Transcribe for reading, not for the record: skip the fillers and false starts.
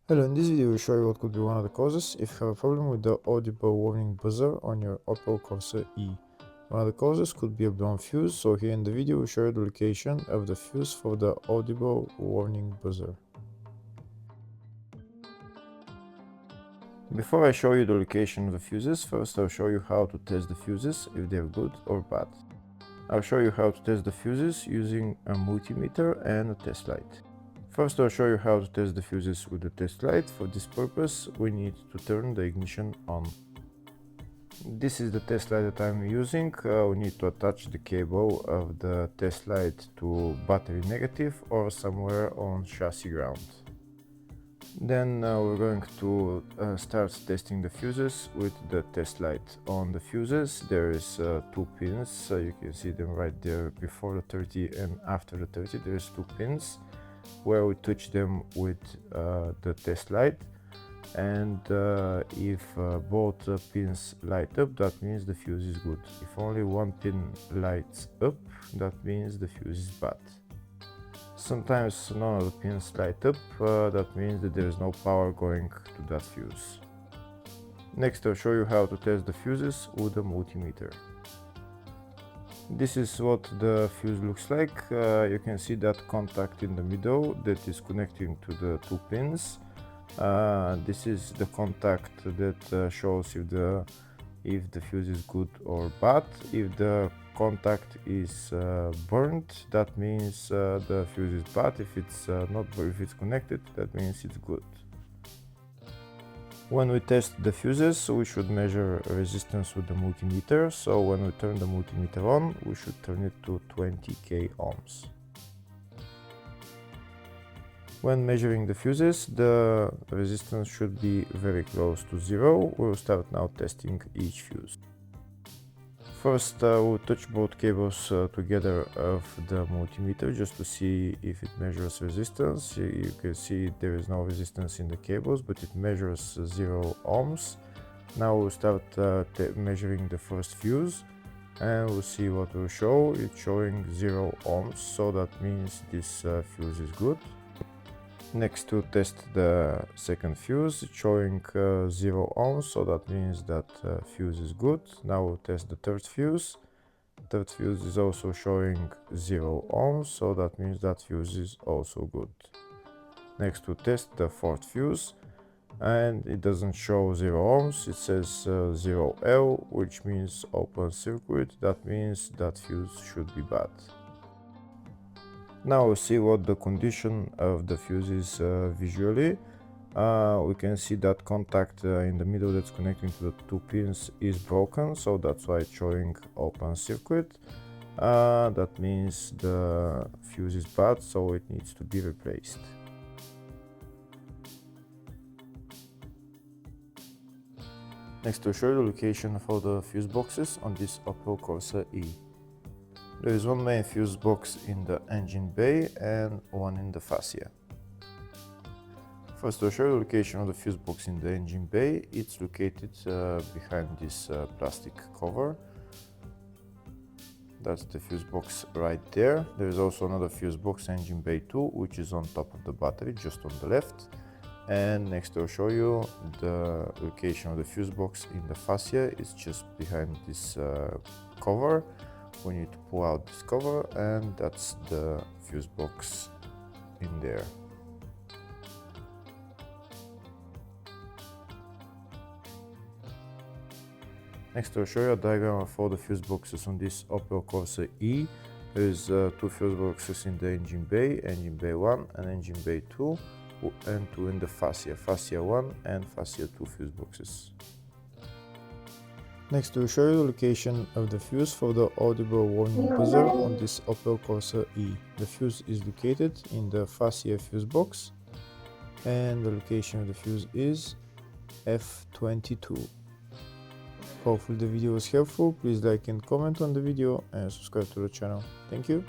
Hello, in this video we will show you what could be one of the causes if you have a problem with the Audible Warning buzzer on your Opel Corsa E. One of the causes could be a blown fuse, so here in the video we show you the location of the fuse for the Audible Warning buzzer. Before I show you the location of the fuses, first I'll show you how to test the fuses, if they're good or bad. I'll show you how to test the fuses using a multimeter and a test light. First I'll show you how to test the fuses with the test light. For this purpose we need to turn the ignition on. This is the test light that I'm using. We need to attach the cable of the test light to battery negative or somewhere on chassis ground. Then we're going to start testing the fuses with the test light. On the fuses there is two pins, you can see them right there before the 30 and after the 30. There's two pins where we touch them with the test light, and if both pins light up, that means the fuse is good. If only one pin lights up, that means the fuse is bad. Sometimes none of the pins light up, that means that there is no power going to that fuse. Next I'll show you how to test the fuses with a multimeter. This is what the fuse looks like. You can see that contact in the middle that is connecting to the two pins. This is the contact that shows if the fuse is good or bad. If the contact is burnt, that means the fuse is bad. If it's not, if it's connected, that means it's good. When we test the fuses, we should measure resistance with the multimeter. So when we turn the multimeter on, we should turn it to 20k ohms. When measuring the fuses, the resistance should be very close to zero. We'll start now testing each fuse. First we'll touch both cables together of the multimeter just to see if it measures resistance. You can see there is no resistance in the cables, but it measures 0 ohms. Now we'll start measuring the first fuse, and we'll see what will show. It's showing 0 ohms, so that means this fuse is good. Next to test the second fuse, it's showing 0 ohms, so that means that fuse is good. Now we'll test the third fuse. Third fuse is also showing 0 ohms, so that means that fuse is also good. Next we'll test the fourth fuse, and it doesn't show 0 ohms, it says 0L, which means open circuit. That means that fuse should be bad. Now we'll see what the condition of the fuse is visually. We can see that contact in the middle that's connecting to the two pins is broken, so that's why it's showing open circuit. That means the fuse is bad, so it needs to be replaced. Next I'll show you the location for the fuse boxes on this Opel Corsa E. There is one main fuse box in the engine bay and one in the fascia. First I'll show you the location of the fuse box in the engine bay. It's located behind this plastic cover. That's the fuse box right there. There is also another fuse box, engine bay 2, which is on top of the battery, just on the left. And next I'll show you the location of the fuse box in the fascia. It's just behind this cover. We need to pull out this cover, and that's the fuse box in there. Next I'll show you a diagram of all the fuse boxes on this Opel Corsa E. There's two fuse boxes in the engine bay 1 and engine bay 2, and two in the fascia 1 and fascia 2 fuse boxes. Next we'll show you the location of the fuse for the Audible Warning buzzer on this Opel Corsa E. The fuse is located in the fascia fuse box, and the location of the fuse is F22. Hopefully the video was helpful. Please like and comment on the video and subscribe to the channel. Thank you.